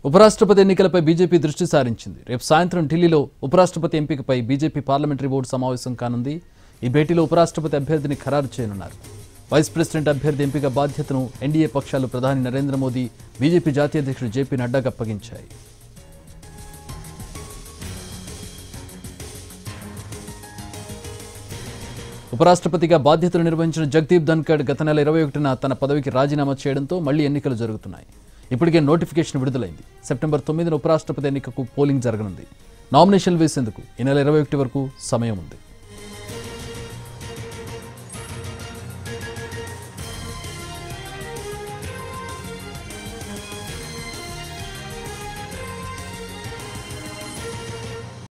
ఉపరాష్ట్రపతి ఎన్నికలపై బీజేపీ దృష్టి సారించింది. రేపు సాయంత్రం ఢిల్లీలో ఉపరాష్ట్రపతి ఎంపికపై బీజేపీ పార్లమెంటరీ బోర్డు సమావేశం కానుంది. ఈ భేటీలో ఉపరాష్ట్రపతి అభ్యర్థిని ఖరారు చేయనున్నారు. వైస్ ప్రెసిడెంట్ అభ్యర్థి ఎంపిక బాధ్యతను ఎన్డీఏ పక్షాలు ప్రధాని నరేంద్ర మోదీ, బీజేపీ జాతీయ అధ్యక్షుడు జేపీ నడ్డాకు అప్పగించాయి. ఉపరాష్ట్రపతిగా బాధ్యతలు నిర్వహించిన జగదీప్ ధన్కడ్ గత నెల 21న తన పదవికి రాజీనామా చేయడంతో మళ్లీ ఎన్నికలు జరుగుతున్నాయి. ఇప్పటికే నోటిఫికేషన్ విడుదలైంది. సెప్టెంబర్ 9న ఉపరాష్ట్రపతి ఎన్నికకు పోలింగ్ జరగనుంది. నామినేషన్లు వేసేందుకు ఈ నెల 21 వరకు సమయం ఉంది.